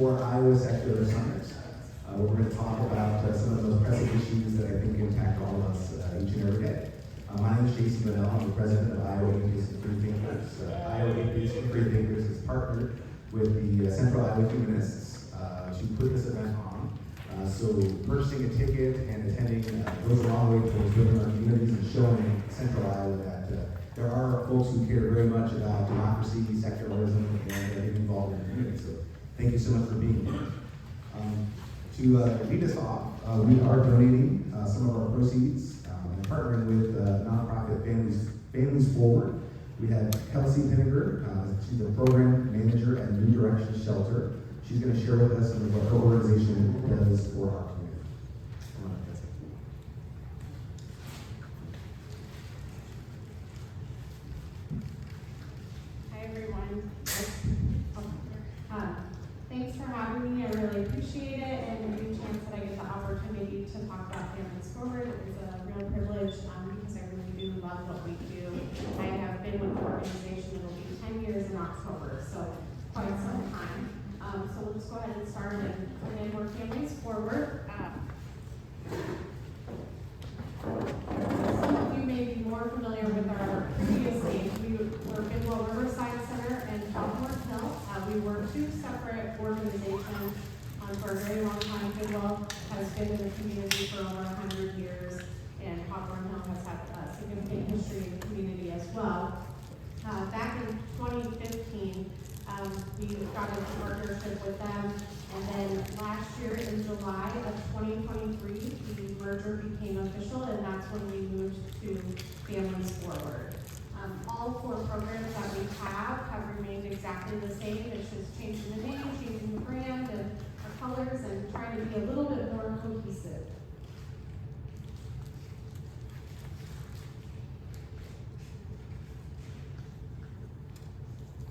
for Iowa Secular Summit. We're going to talk about some of those pressing issues that I think impact all of us each and every day. My name is Jason Liddell. I'm the president of Iowa Atheist and Free Thinkers. Iowa Atheist and Free Thinkers is partnered with the Central Iowa Humanists to put this event on. So purchasing a ticket and attending goes a long way towards building our communities and showing Central Iowa that there are folks who care very much about democracy, secularism, and getting involved in the community. So thank you so much for being here. To lead us off, we are donating some of our proceeds and partnering with nonprofit Families Forward. We have Kelsey Pinniger, she's the program manager at New Direction Shelter. She's going to share with us some of what her organization does for our community. Hi everyone. Thanks for having me. I really appreciate it, and the chance that I get the opportunity to talk about Families Forward is a real privilege because I really do love what we do. I have been with the organization, it'll be 10 years in October, so quite some time. So we'll just go ahead and start, and we're Families Forward. Some of you may be more familiar with our previous name. We were Bidwell Riverside Center and Hawthorne Hill. We were two separate organizations for a very long time. Bidwell has been in the community for over 100 years, and Hawthorne Hill has had a significant history in the community as well. Back in 2015, we got into partnership with them, and then last year in July of 2023, the merger became official, and that's when we moved to Families Forward. All four programs that we have remained exactly the same. It's just changing the name, changing the brand, and our colors, and trying to be a little bit more cohesive.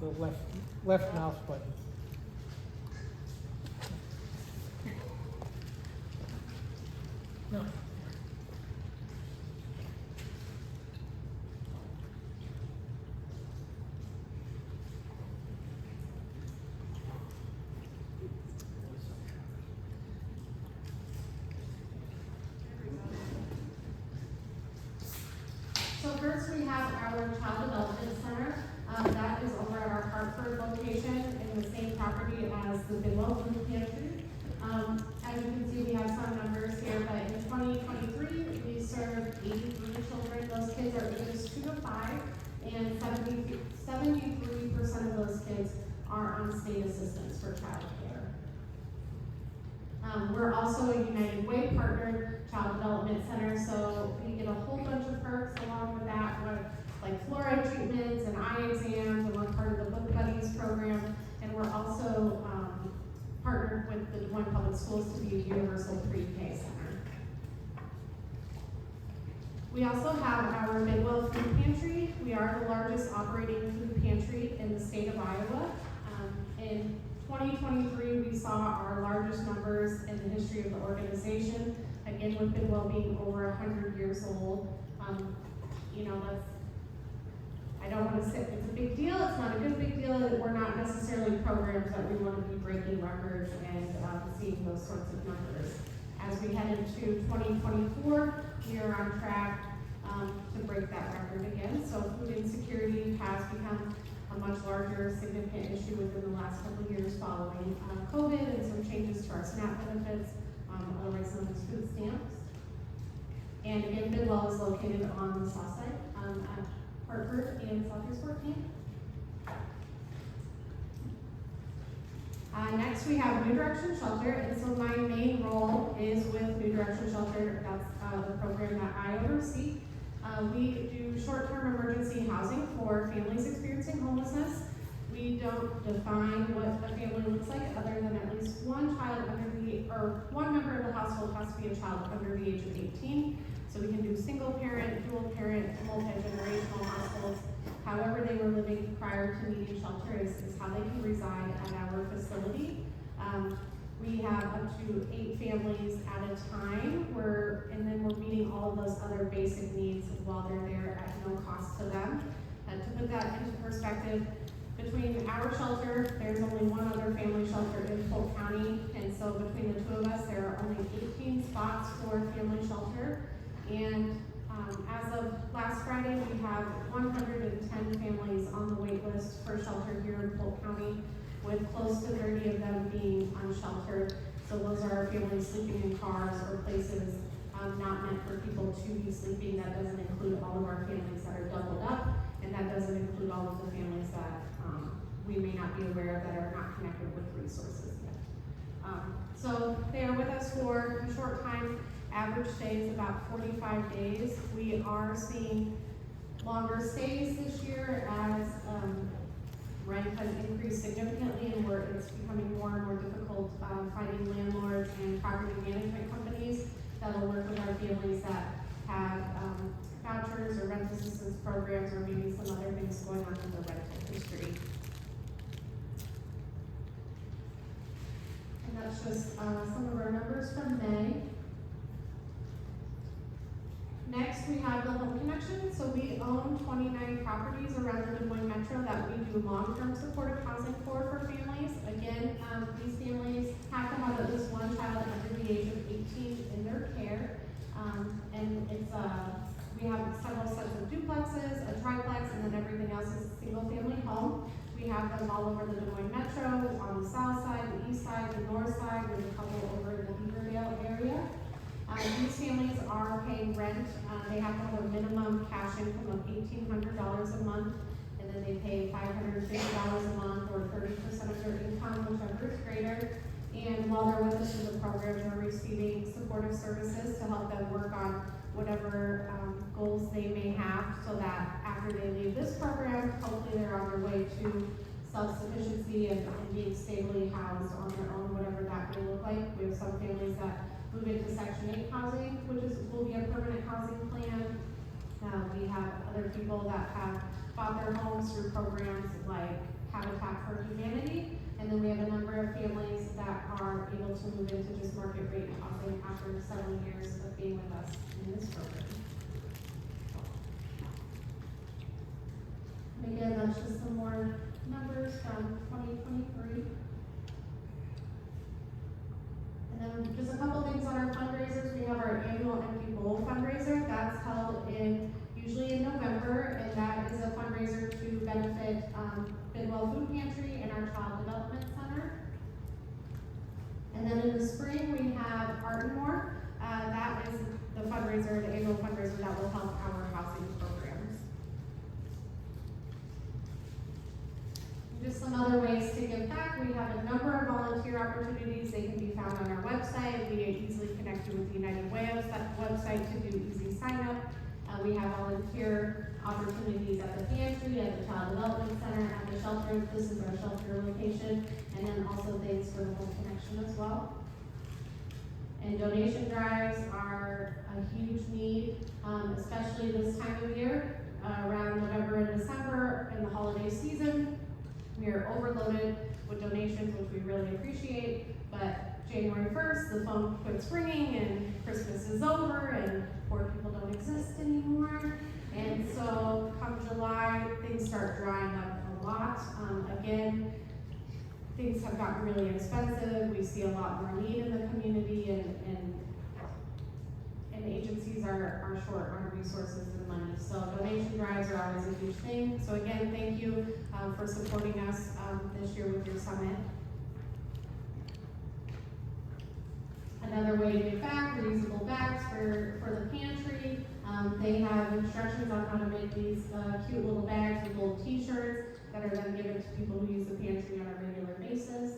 The left mouse button. No. So first we have our Child Development Center. That is over at our Hartford location in the same property as the Bidwell Food Pantry. As you can see, we have some numbers here, but in 2023, we served 83 children. Those kids are ages 2 to 5, and 73% of those kids are on state assistance for child care. We're also a United Way partnered child development center, so we get a whole bunch of perks along with that, like fluoride treatments and eye exams, and we're part of the Book Buddies program, and we're also partnered with the Des Moines Public Schools to be a universal pre-K center. We also have our Bidwell Food Pantry. We are the largest operating food pantry in the state of Iowa. In 2023, we saw our largest numbers in the history of the organization. Again, with Bidwell being over 100 years old, I don't want to say it's a big deal. It's not a good big deal. We're not necessarily programs that we want to be breaking records and seeing those sorts of numbers. As we head into 2024, we are on track to break that record again. So food insecurity has become a much larger, significant issue within the last couple of years following COVID and some changes to our SNAP benefits, otherwise known as food stamps. And again, Bidwell is located on the south side at Hartford and Southeast 14. Next we have New Direction Shelter, and so my main role is with New Direction Shelter. That's the program that I oversee. We do short-term emergency housing for families experiencing homelessness. We don't define what a family looks like other than at least one member of the household has to be a child under the age of 18. So we can do single parent, dual parent, multi-generational households. However they were living prior to needing shelter is how they can reside at our facility. We have up to 8 families at a time, and then we're meeting all of those other basic needs while they're there at no cost to them. To put that into perspective, Between our shelter, there's only one other family shelter in Polk County, and so between the two of us, there are only 18 spots for family shelter. And as of last Friday, we have 110 families on the wait list for shelter here in Polk County, with close to 30 of them being unsheltered. So those are families sleeping in cars or places not meant for people to be sleeping. That doesn't include all of our families that are doubled up, and that doesn't include all of the families that we may not be aware of that are not connected with resources yet. So they are with us for a short time. Average stay is about 45 days. We are seeing longer stays this year as rent has increased significantly, and it's becoming more and more difficult finding landlords and property management companies that will work with our families that have vouchers or rent assistance programs or maybe some other things going on in the rental history. And that's just some of our numbers from May. Next, we have the home connection. So we own 29 properties around the Des Moines Metro that we do long-term supportive housing for families. Again, these families have to have at least one child under the age of 18 in their care. And it's we have several sets of duplexes, a triplex, and then everything else is a single-family home. We have them all over the Des Moines Metro, on the south side, the east side, the north side. There's a couple over in the Beaverdale area. These families are paying rent. They have to have a minimum cash income of $1,800 a month, and then they pay $550 a month or 30% of their income, whichever is greater. And while they're with us in the program, they're receiving supportive services to help them work on whatever goals they may have, so that after they leave this program, hopefully they're on their way to self-sufficiency and being stably housed on their own, whatever that may look like. We have some families that move into Section 8 housing, which will be a permanent housing plan. We have other people that have bought their homes through programs like Habitat for Humanity, and then we have a number of families that are able to move into just market rate housing after several years of being with us in this program. And again, that's just some more numbers from 2023. And then just a couple things on our fundraisers. We have our annual Empty Bowl fundraiser. That's held usually in November, and that is a fundraiser to benefit Bidwell Food Pantry and our Child Development Center. And then in the spring, we have Art and More. That is the fundraiser, the annual fundraiser that will help our housing programs. Just some other ways to give back. We have a number of volunteer opportunities. They can be found on our website. We easily connect you with the United Way website to do easy sign up. We have volunteer opportunities at the pantry, at the Child Development Center, at the shelter. This is our shelter location. And then also things for the home connection as well. And donation drives are a huge need, especially this time of year, around November and December in the holiday season. We are overloaded with donations, which we really appreciate, but January 1st, the phone quits ringing and Christmas is over and poor people don't exist anymore. And so come July, things start drying up a lot. Again, things have gotten really expensive. We see a lot more need in the community, and agencies are short on resources and money. So donation drives are always a huge thing. So again, thank you for supporting us this year with your summit. Another way to give back, reusable bags for the pantry. They have instructions on how to make these cute little bags with little t-shirts that are then given to people who use the pantry on a regular basis.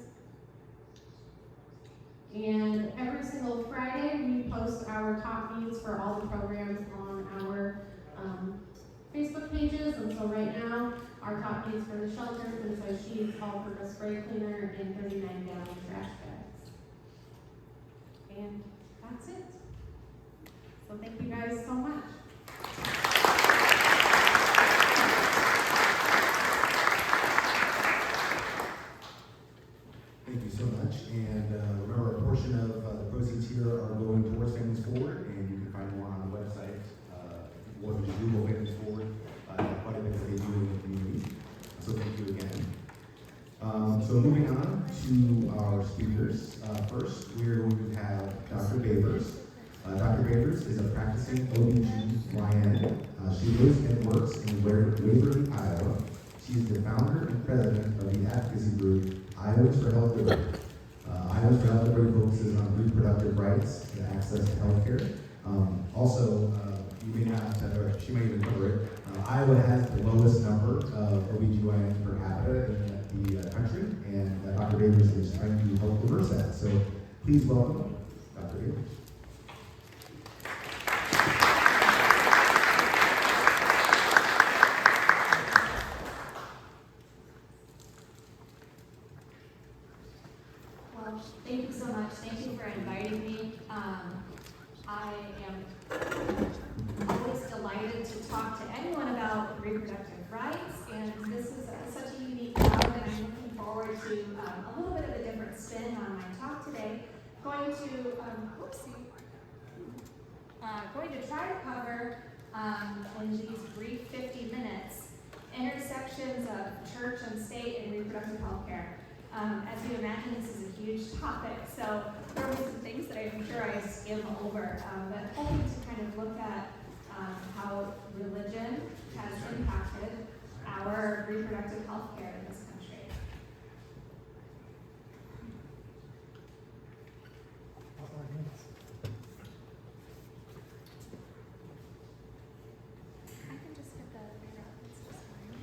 And every single Friday, we post our top needs for all the programs on our Facebook pages. And so right now, our top needs for the shelter, queen size sheets, all-purpose spray cleaner, and 39-gallon trash bags. And that's it. So thank you guys so much. Thank you so much. And remember, a portion of the proceeds here are going towards Families Forward, and you can find more on the website. What we do, we'll Families Forward, quite a bit that they do in the community. So thank you again. So moving on to our speakers. First, we're going to have Dr. Boevers. Dr. Boevers is a practicing OB/GYN. She lives and works in Waverly, Iowa. She's the founder and president of the advocacy group Iowans for Health Liberty. Iowans for Health Liberty focuses on reproductive rights and access to health care. You may not, or she may even cover it. Iowa has the lowest number of OB/GYNs per capita in the country, and Dr. Boevers is trying to help reverse that. So please welcome Dr. Boevers. Well, thank you so much. Thank you for inviting me. I am always delighted to talk to anyone about reproductive rights, and this is such a unique topic, and I'm looking forward to a little bit of a different spin on my talk today. Going to try to cover in these brief 50 minutes intersections of church and state and reproductive health care. As you imagine, this is a huge topic, so there will be some things that I'm sure I skim over, but hoping to kind of look at how religion has impacted our reproductive health care in this country. I can just get the reader up. It's just fine.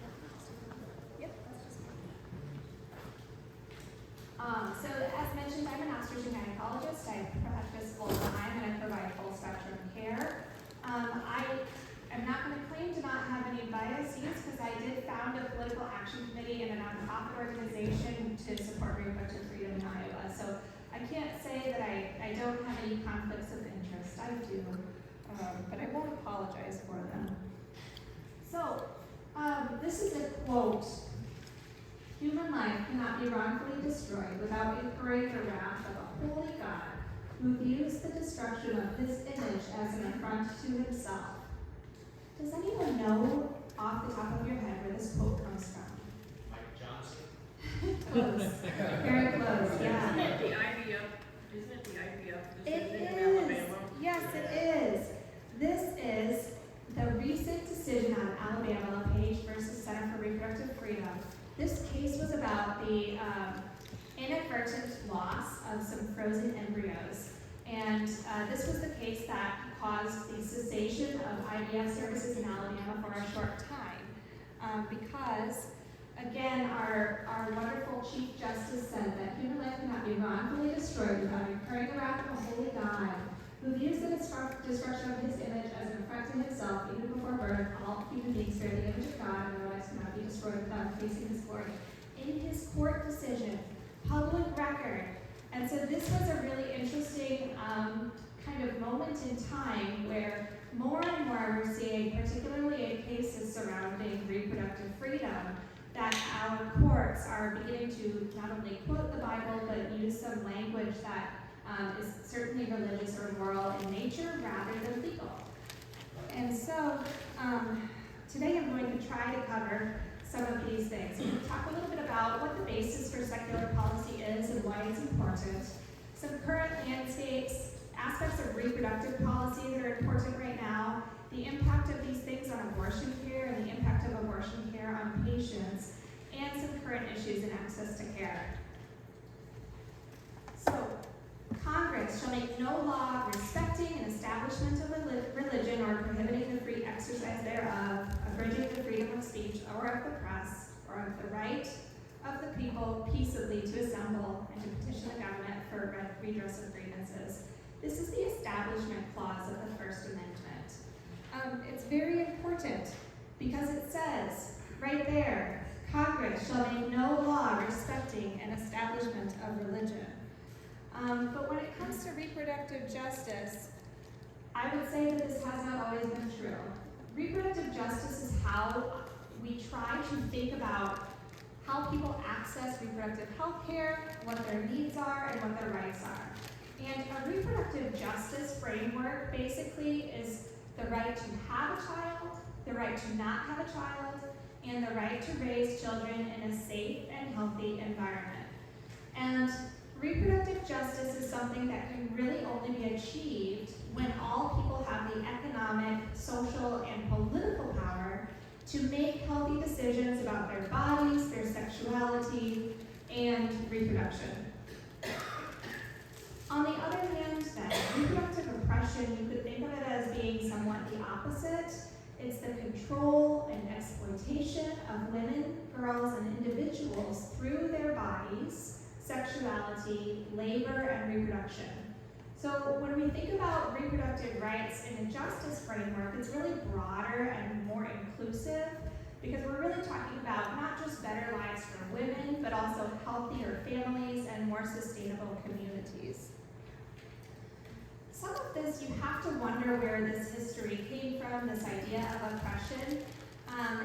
Yep, that's just fine. So as mentioned, I'm an obstetrician gynecologist. I practice full time and I provide full spectrum care. I am not going to claim to not have any biases because I did found a political action committee in a nonprofit organization to support reproductive freedom in Iowa. So I can't say that I don't have any conflicts of interest. I do, but I won't apologize for them. So this is a quote. Human life cannot be wrongfully destroyed without incurring the wrath of a holy God who views the destruction of his image as an affront to himself. Does anyone know off the top of your head where this quote comes from? Mike Johnson. Close. Very close, yeah. Isn't it the IVF? Isn't it the IVF It decision in is. Alabama? Yes, it is. This is the recent decision on Alabama, LaPage versus Center for Reproductive Freedom. This case was about the inadvertent loss of some frozen embryos. And this was the case that caused the cessation of IVF services in Alabama for a short time. Because, again, our wonderful Chief Justice said that human life cannot be wrongfully destroyed without incurring the wrath of a holy God who views the destruction of his image as an affront to himself. Even before birth, all human beings bear the image of God, and their lives cannot be destroyed without facing his glory. In his court decision, public record. And so this was a really interesting kind of moment in time where more and more we're seeing, particularly in cases surrounding reproductive freedom, that our courts are beginning to not only quote the Bible, but use some language that is certainly religious or moral in nature rather than legal. And so today I'm going to try to cover some of these things. We're going to talk a little bit about what the basis for secular policy is and why it's important, some current landscapes, aspects of reproductive policy that are important right now, the impact of these things on abortion care and the impact of abortion care on patients, and some current issues in access to care. So, Congress shall make no law respecting an establishment of a religion or prohibiting the free exercise thereof, abridging the freedom of speech or of the press, or of the right of the people peaceably to assemble and to petition the government for redress of grievances. This is the Establishment Clause of the First Amendment. It's very important because it says right there, Congress shall make no law respecting an establishment of religion. But when it comes to reproductive justice, I would say that this has not always been true. Reproductive justice is how we try to think about how people access reproductive health care, what their needs are, and what their rights are. And a reproductive justice framework basically is the right to have a child, the right to not have a child, and the right to raise children in a safe and healthy environment. And reproductive justice is something that can really only be achieved when all people have the economic, social, and political power to make healthy decisions about their bodies, their sexuality, and reproduction. On the other hand, then, reproductive oppression, you could think of it as being somewhat the opposite. It's the control and exploitation of women, girls, and individuals through their bodies, sexuality, labor, and reproduction. So when we think about reproductive rights in a justice framework, it's really broader and more inclusive because we're really talking about not just better lives for women, but also healthier families and more sustainable communities. Some of this, you have to wonder where this history came from, this idea of oppression,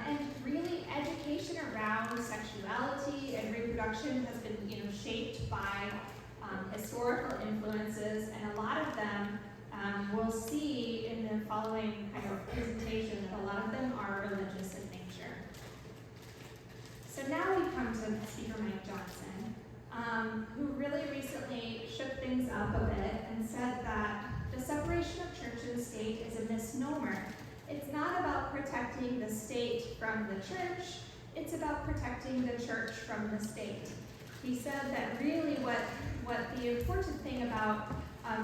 and really education around sexuality and reproduction has been, shaped by historical influences, and a lot of them we'll see in the following kind of presentation that a lot of them are religious in nature. So now we come to Speaker Mike Johnson, who really recently shook things up a bit and said that the separation of church and state is a misnomer. It's not about protecting the state from the church, it's about protecting the church from the state. He said that really what the important thing about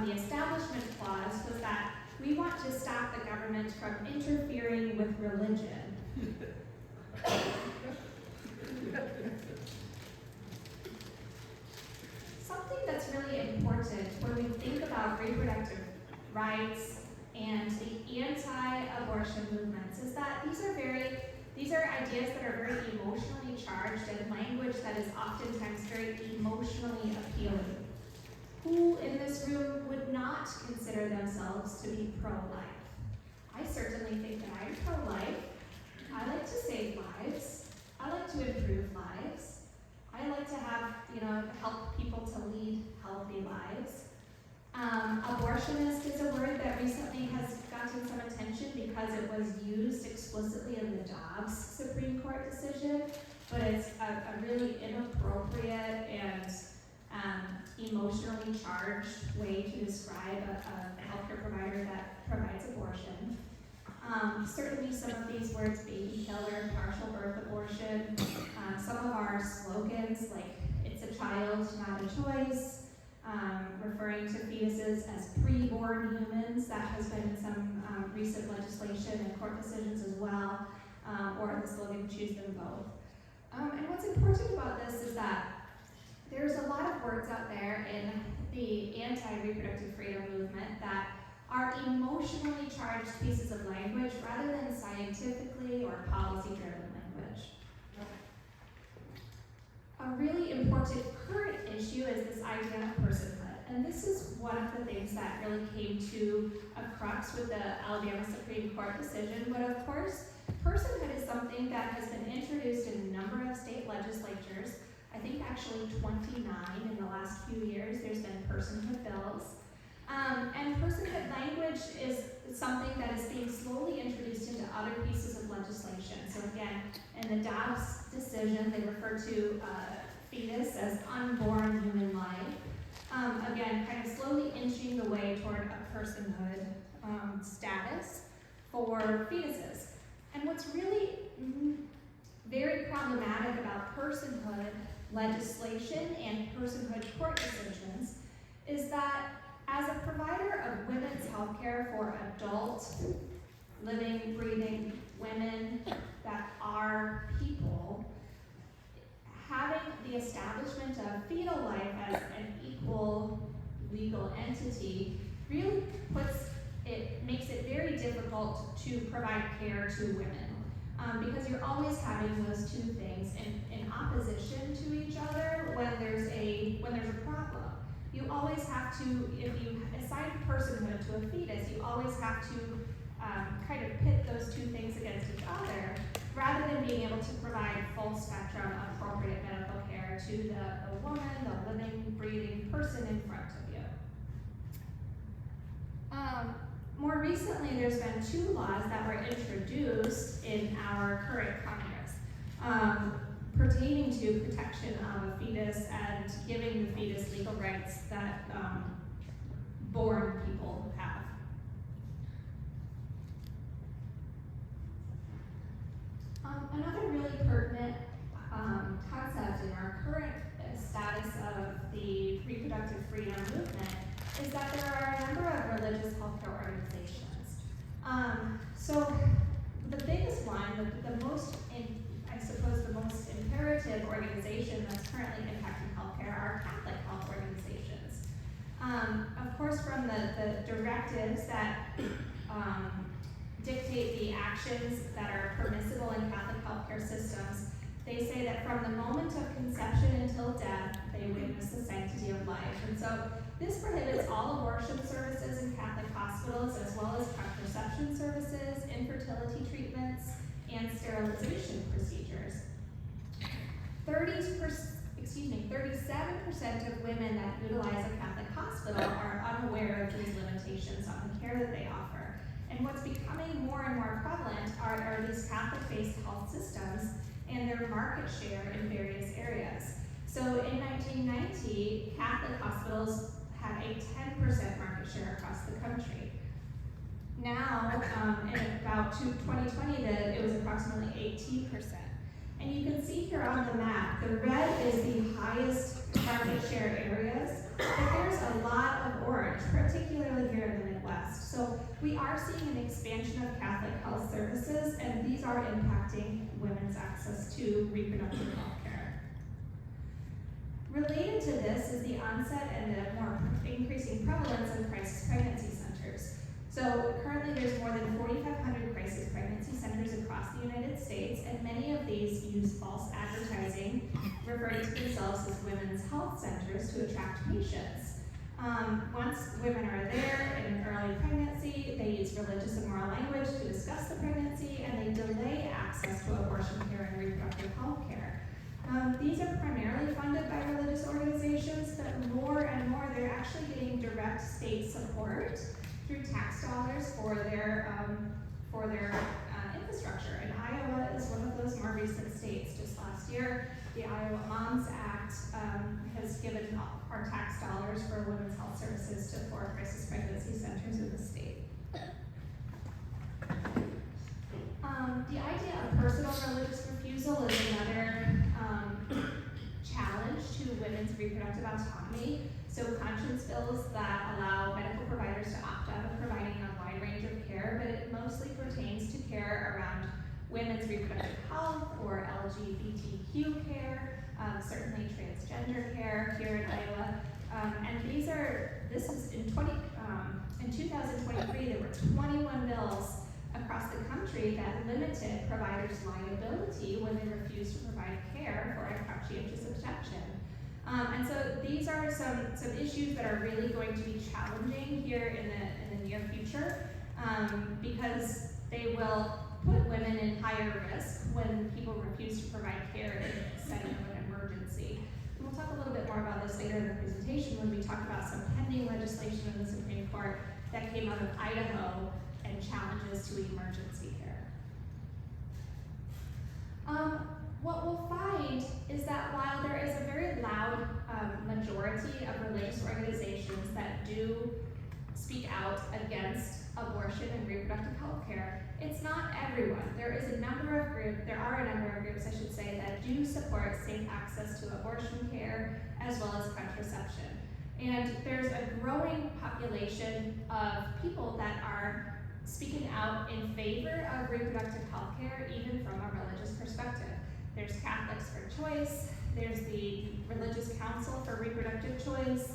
the Establishment Clause was that we want to stop the government from interfering with religion. Something that's really important when we think about reproductive rights and the anti-abortion movements is that these are ideas that are very emotionally charged and language that is oftentimes very emotionally appealing. Who in this room would not consider themselves to be pro-life? I certainly think that I'm pro-life. I like to save lives. I like to improve lives. I like to have, help people to lead healthy lives. Abortionist is a word that recently has gotten some attention because it was used explicitly in the Dobbs Supreme Court decision, but it's a really inappropriate and emotionally charged way to describe a healthcare provider that provides abortion. Certainly some of these words, baby killer, partial birth abortion, some of our slogans like it's a child, not a choice, referring to fetuses as pre-born humans, that has been in some recent legislation and court decisions as well, or the slogan, choose them both. And what's important about this is that there's a lot of words out there in the anti-reproductive freedom movement that are emotionally charged pieces of language rather than scientifically or policy-driven language. A really important current issue is this idea of personhood. And this is one of the things that really came to a crux with the Alabama Supreme Court decision. But of course, personhood is something that has been introduced in a number of state legislatures. I think actually 29 in the last few years, there's been personhood bills. And personhood language is something that is being slowly introduced into other pieces of legislation. So again, in the Dobbs decision, they refer to fetus as unborn human life. Again, kind of slowly inching the way toward a personhood status for fetuses. And what's really very problematic about personhood legislation and personhood court decisions is that as a provider of women's health care for adult, living, breathing women that are people, having the establishment of fetal life as an equal legal entity really makes it very difficult to provide care to women. Because you're always having those two things in opposition to each other when there's a problem. You always have to, if you assign personhood to a fetus, you always have to kind of pit those two things against each other, rather than being able to provide full spectrum appropriate medical care to the woman, the living, breathing person in front of you. More recently, there's been two laws that were introduced in our current Congress. pertaining to protection of a fetus and giving the fetus legal rights that born people have. Another really pertinent concept in our current status of the reproductive freedom movement is that there are a number of religious healthcare organizations. So the biggest one, the most, I suppose the most imperative organization that's currently impacting healthcare are Catholic health organizations. Of course, from the directives that dictate the actions that are permissible in Catholic healthcare systems, they say that from the moment of conception until death, they witness the sanctity of life. And so this prohibits all abortion services in Catholic hospitals, as well as contraception services, infertility treatments, and sterilization procedures. 37% of women that utilize a Catholic hospital are unaware of these limitations on the care that they offer. And what's becoming more and more prevalent are these Catholic-based health systems and their market share in various areas. So in 1990, Catholic hospitals had a 10% market share across the country. Now, in about 2020, it was approximately 18%. And you can see here on the map, the red is the highest market share areas, but there's a lot of orange, particularly here in the Midwest. So we are seeing an expansion of Catholic health services, and these are impacting women's access to reproductive health care. Related to this is the onset and the more increasing prevalence of crisis pregnancy centers. So currently there's more than 4,500 crisis pregnancy centers across the United States, and many of these use false advertising, referring to themselves as women's health centers to attract patients. Once women are there in early pregnancy, they use religious and moral language to discuss the pregnancy, and they delay access to abortion care and reproductive health care. These are primarily funded by religious organizations, but more and more they're actually getting direct state support through tax dollars for their infrastructure. And Iowa is one of those more recent states. Just last year, the Iowa Moms Act has given our tax dollars for women's health services to 4 crisis pregnancy centers in the state. The idea of personal religious refusal is another challenge to women's reproductive autonomy. So conscience bills that allow medical providers to opt out of providing a wide range of care, but it mostly pertains to care around women's reproductive health or LGBTQ care, certainly transgender care here in Iowa. And this is in 2023, there were 21 bills across the country that limited providers' liability when they refused to provide care for a conscientious objection. And so these are some issues that are really going to be challenging here in the near future, because they will put women in higher risk when people refuse to provide care in the setting of an emergency. And we'll talk a little bit more about this later in the presentation when we talk about some pending legislation in the Supreme Court that came out of Idaho and challenges to emergency care. What we'll find is that while there is a very loud majority of religious organizations that do speak out against abortion and reproductive health care, it's not everyone. There are a number of groups, I should say, that do support safe access to abortion care as well as contraception. And there's a growing population of people that are speaking out in favor of reproductive health care, even from a religious perspective. There's Catholics for Choice, there's the Religious Council for Reproductive Choice.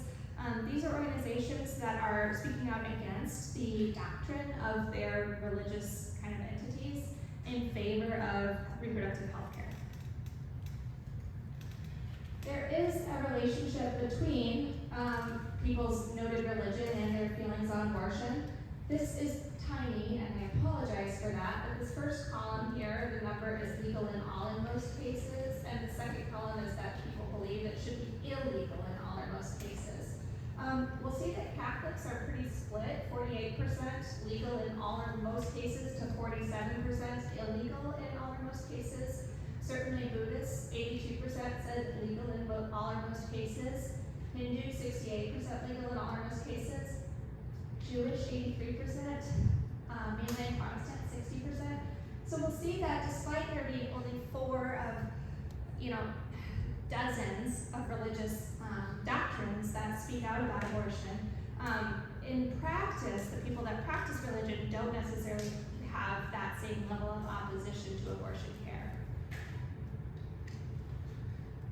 These are organizations that are speaking out against the doctrine of their religious kind of entities in favor of reproductive health care. There is a relationship between people's noted religion and their feelings on abortion. This is tiny, and I apologize for that, but this first column here, the number is legal in all in most cases, and the second column is that people believe it should be illegal in all or most cases. We'll see that Catholics are pretty split, 48% legal in all or most cases to 47% illegal in all or most cases. Certainly Buddhists, 82% said legal in all or most cases. Hindu, 68% legal in all or most cases. Jewish, 83%. Mainland Protestant, 60%. So we'll see that despite there being only 4 of, dozens of religious doctrines that speak out about abortion, in practice, the people that practice religion don't necessarily have that same level of opposition to abortion care.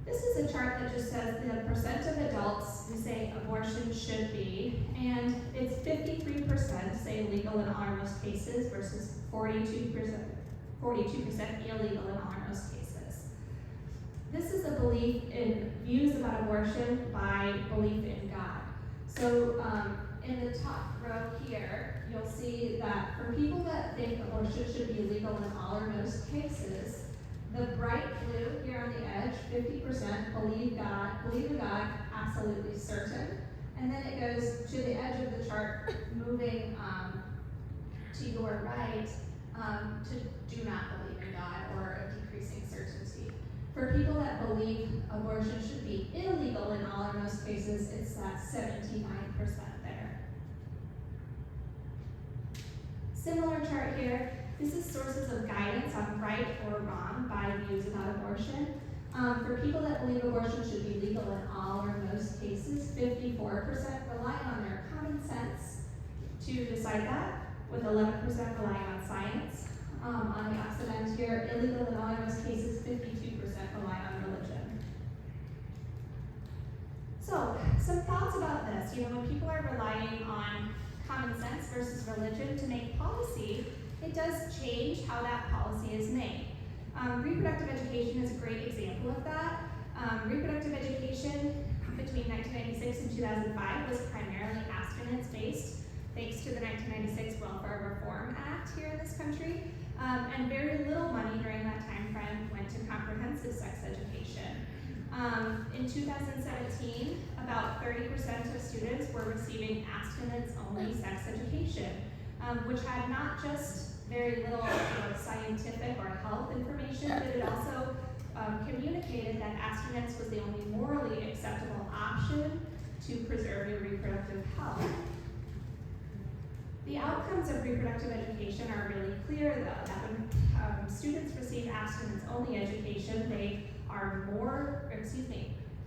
This is a chart that just says the percent of adults who say abortion should be, and it's 53% say legal in all or most cases versus 42% illegal in all or most cases. This is a belief in views about abortion by belief in God. So in the top row here, you'll see that for people that think abortion should be legal in all or most cases, the bright blue here on the edge, 50% believe in God, absolutely certain. And then it goes to the edge of the chart, moving to your right, to do not believe in God or a decreasing certainty. For people that believe abortion should be illegal in all or most cases, it's that 79% there. Similar chart here. This is sources of guidance on right or wrong by views about abortion. For people that believe abortion should be legal in all or most cases, 54% rely on their common sense to decide that, with 11% relying on science. On the opposite end here, illegal in all or most cases, 52% rely on religion. So, some thoughts about this. When people are relying on common sense versus religion to make policy, it does change how that policy is made. Reproductive education is a great example of that. Reproductive education between 1996 and 2005 was primarily abstinence-based, thanks to the 1996 Welfare Reform Act here in this country. And very little money during that time frame went to comprehensive sex education. In 2017, about 30% of students were receiving abstinence-only sex education, which had not just very little scientific or health information, but it also communicated that abstinence was the only morally acceptable option to preserve your reproductive health. The outcomes of reproductive education are really clear, though, that when students receive abstinence-only education,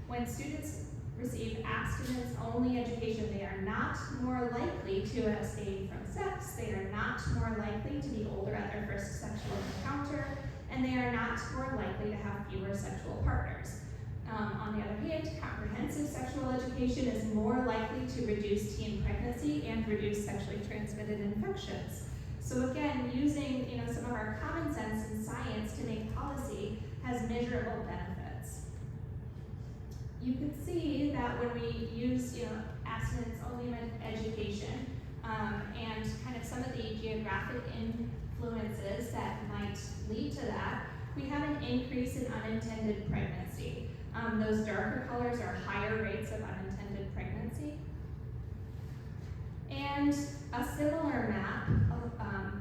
when students receive abstinence-only education, they are not more likely to abstain from sex, they are not more likely to be older at their first sexual encounter, and they are not more likely to have fewer sexual partners. On the other hand, comprehensive sexual education is more likely to reduce teen pregnancy and reduce sexually transmitted infections. So again, using some of our common sense and science to make policy has measurable benefits. You can see that when we use abstinence-only education and kind of some of the geographic influences that might lead to that, we have an increase in unintended pregnancy. Those darker colors are higher rates of unintended pregnancy. And a similar map,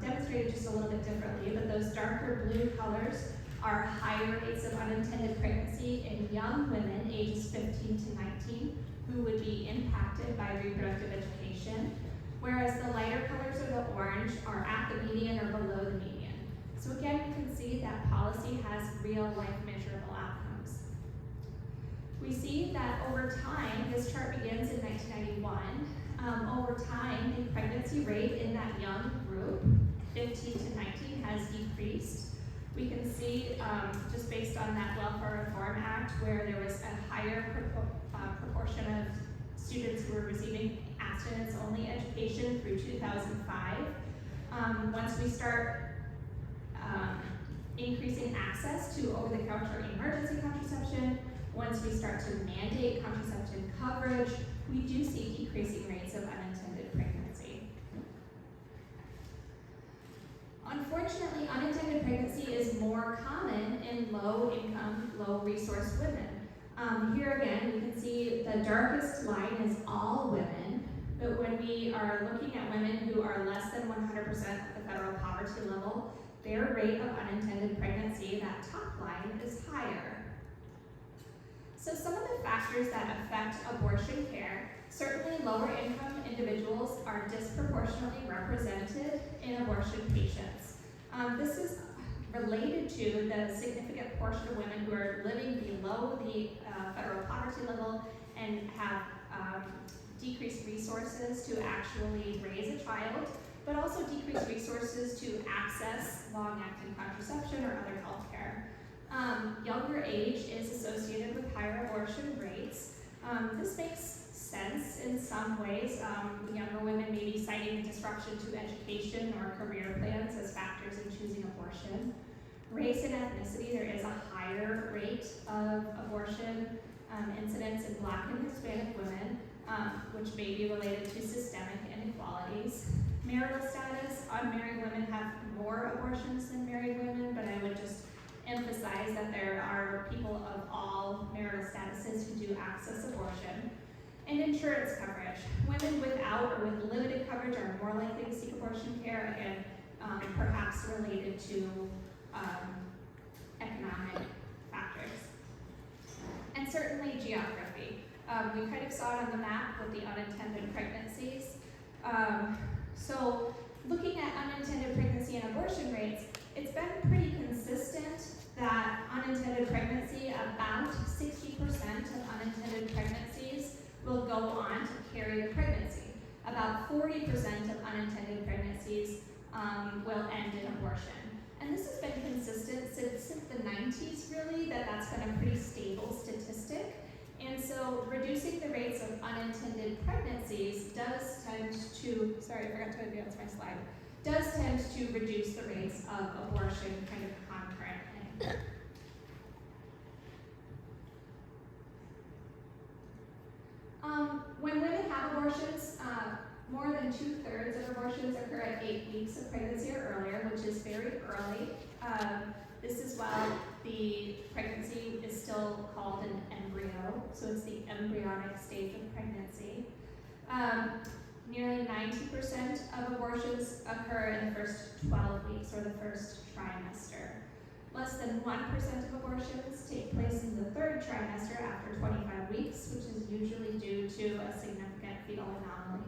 demonstrated just a little bit differently, but those darker blue colors are higher rates of unintended pregnancy in young women ages 15 to 19 who would be impacted by reproductive education, whereas the lighter colors or the orange are at the median or below the median. So again, you can see that policy has real life measurable outcomes. We see that over time, this chart begins in 1991, over time, the pregnancy rate in that young group, 15 to 19, has decreased. We can see, just based on that Welfare Reform Act, where there was a higher proportion of students who were receiving abstinence-only education through 2005. Once we start increasing access to over-the-counter emergency contraception, once we start to mandate contraception coverage, we do see decreasing rates of unintended pregnancy. Unfortunately, unintended pregnancy is more common in low-income, low-resource women. Here again, you can see the darkest line is all women, but when we are looking at women who are less than 100% of the federal poverty level, their rate of unintended pregnancy, that top line, is higher. So some of the factors that affect abortion care, certainly lower income individuals are disproportionately represented in abortion patients. This is related to the significant portion of women who are living below the federal poverty level and have decreased resources to actually raise a child, but also decreased resources to access long-acting contraception or other health care. Younger age is associated with higher abortion rates. This makes sense in some ways. Younger women may be citing disruption to education or career plans as factors in choosing abortion. Race and ethnicity, there is a higher rate of abortion incidence in Black and Hispanic women, which may be related to systemic inequalities. Marital status, unmarried women have more abortions than married women, but I would just emphasize that there are people of all marital statuses who do access abortion. And insurance coverage. Women without or with limited coverage are more likely to seek abortion care, again, perhaps related to economic factors. And certainly geography. We kind of saw it on the map with the unintended pregnancies. So looking at unintended pregnancy and abortion rates, it's been pretty consistent that unintended pregnancy, about 60% of unintended pregnancies will go on to carry the pregnancy. About 40% of unintended pregnancies will end in abortion. And this has been consistent since the 90s, really, that's been a pretty stable statistic. And so reducing the rates of unintended pregnancies does tend to, sorry, I forgot to advance my slide, does tend to reduce the rates of abortion kind of concurrently. When women have abortions, more than 2/3 of abortions occur at 8 weeks of pregnancy or earlier, which is very early. This is while the pregnancy is still called an embryo, so it's the embryonic stage of pregnancy. Nearly 90% of abortions occur in the first 12 weeks or the first trimester. Less than 1% of abortions take place in the third trimester after 25 weeks, which is usually due to a significant fetal anomaly.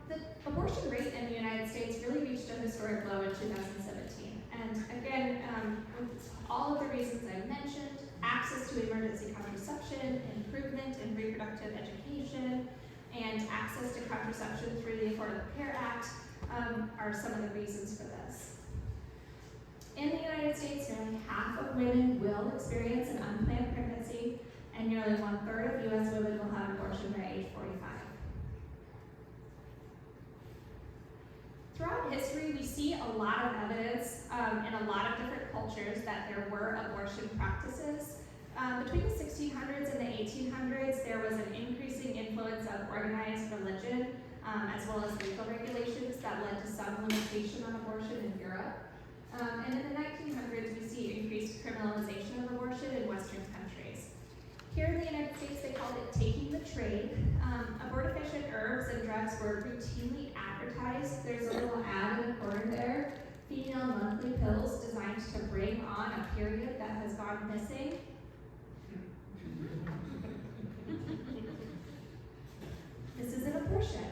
The abortion rate in the United States really reached a historic low in 2017. And again, with all of the reasons I mentioned, access to emergency contraception, improvement in reproductive education, and access to contraception through the Affordable Care Act are some of the reasons for this. In the United States, nearly half of women will experience an unplanned pregnancy, and nearly 1/3 of U.S. women will have an abortion by age 45. Throughout history, we see a lot of evidence in a lot of different cultures that there were abortion practices. Between the 1600s and the 1800s, there was an increasing influence of organized religion, as well as legal regulations that led to some limitation on abortion in Europe. And in the 1900s, we see increased criminalization of abortion in Western countries. Here in the United States, they called it taking the trade. Abortifacient herbs and drugs were routinely advertised. There's a little ad in the corner there. Female monthly pills designed to bring on a period that has gone missing. This is an abortion.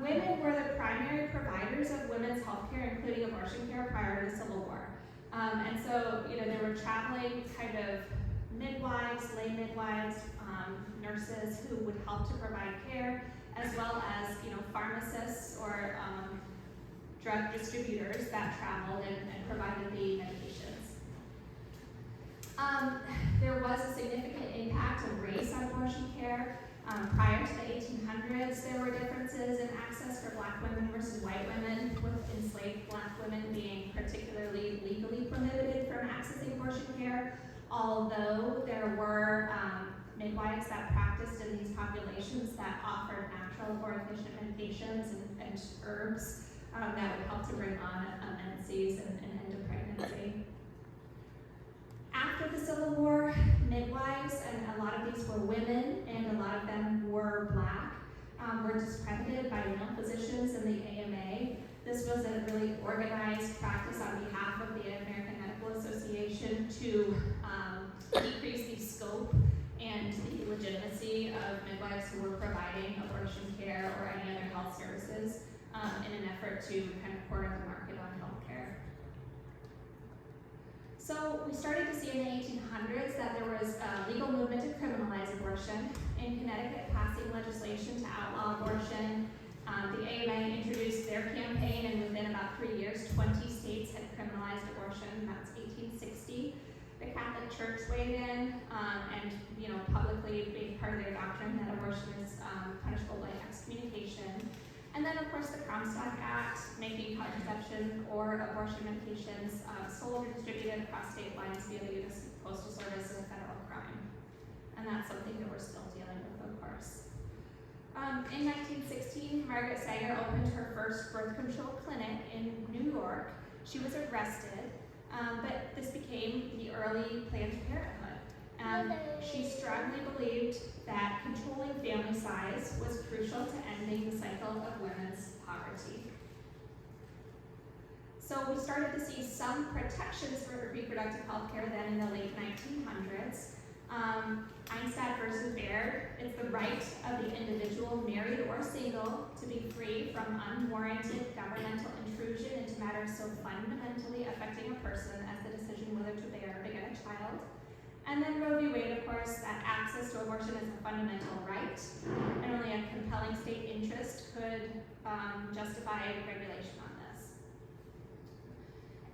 Women were the primary providers of women's health care, including abortion care, prior to the Civil War. And so, there were traveling kind of midwives, lay midwives, nurses who would help to provide care, as well as, pharmacists or drug distributors that traveled and provided the medications. There was a significant impact of race on abortion care. Prior to the 1800s, there were differences in access for Black women versus white women, with enslaved Black women being particularly legally prohibited from accessing abortion care, although there were midwives that practiced in these populations that offered natural abortifacient medications and herbs that would help to bring on menses and end of pregnancy. After the Civil War, midwives, and a lot of these were women, and a lot of them were Black, were discredited by male physicians in the AMA. The This was a really organized practice on behalf of the American Medical Association to decrease the scope and the legitimacy of midwives who were providing abortion care or any other health services in an effort to kind of corner the market on healthcare. So we started to see in the 1800s that there was a legal movement to criminalize abortion. In Connecticut, passing legislation to outlaw abortion. The AMA introduced their campaign, and within about 3 years, 20 states had criminalized abortion. That's 1860. The Catholic Church weighed in and, publicly made part of their doctrine that abortion is punishable by excommunication. And then, of course, the Comstock Act, making contraception or abortion medications sold or distributed across state lines via the U.S. Postal Service is a federal crime. And that's something that we're still dealing with, of course. In 1916, Margaret Sanger opened her first birth control clinic in New York. She was arrested, but this became the early Planned Parenthood. She strongly believed that controlling family size was crucial to ending the cycle of women's poverty. So we started to see some protections for reproductive health care then in the late 1900s. Einstein versus Baird, it's the right of the individual, married or single, to be free from unwarranted governmental intrusion into matters so fundamentally affecting a person as the decision whether to bear or beget a child. And then Roe v. Wade, of course, that access to abortion is a fundamental right, and only a compelling state interest could justify regulation on this.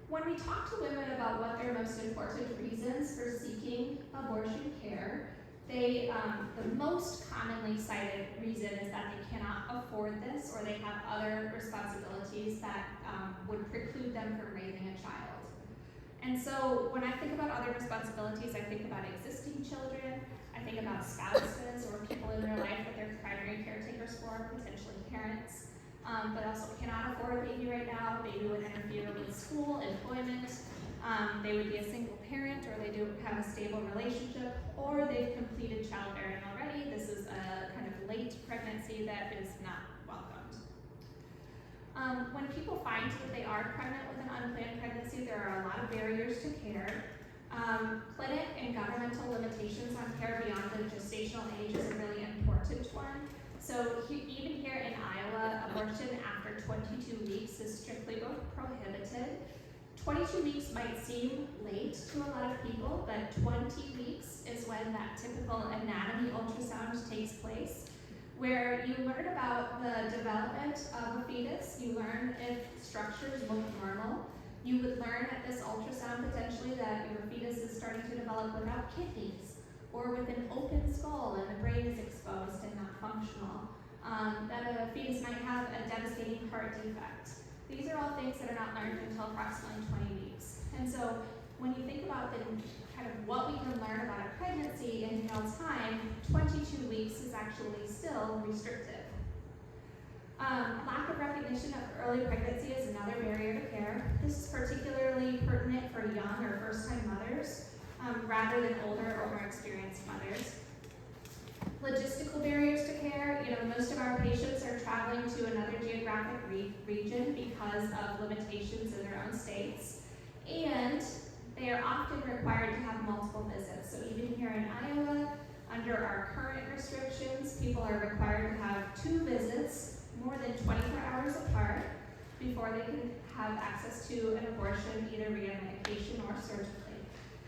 When we talk to women about what their most important reasons for seeking abortion care, the most commonly cited reason is that they cannot afford this, or they have other responsibilities that would preclude them from raising a child. And so when I think about other responsibilities, I think about existing children, I think about spouses or people in their life that they're primary caretakers for, potentially parents, but also cannot afford a baby right now. A baby would interfere with school, employment. They would be a single parent, or they don't have a stable relationship, or they've completed childbearing already. This is a kind of late pregnancy that is not welcomed. When people find that they are pregnant with an unplanned pregnancy, there are a lot of barriers to care. Clinic and governmental limitations on care beyond the gestational age is a really important one. So even here in Iowa, abortion after 22 weeks is strictly prohibited. 22 weeks might seem late to a lot of people, but 20 weeks is when that typical anatomy ultrasound takes place, where you learn about the development of a fetus, you learn if structures look normal. You would learn at this ultrasound potentially that your fetus is starting to develop without kidneys, or with an open skull and the brain is exposed and not functional. That a fetus might have a devastating heart defect. These are all things that are not learned until approximately 20 weeks. And so when you think about the kind of what we can learn about a pregnancy in real time, 22 weeks is actually still restrictive. Lack of recognition of early pregnancy is another barrier to care. This is particularly pertinent for young or first-time mothers, rather than older or more experienced mothers. Logistical barriers to care, most of our patients are traveling to another geographic region because of limitations in their own states, and they are often required to have multiple visits. So even here in Iowa, under our current restrictions, people are required to have 2 visits more than 24 hours apart before they can have access to an abortion, either via medication or surgically.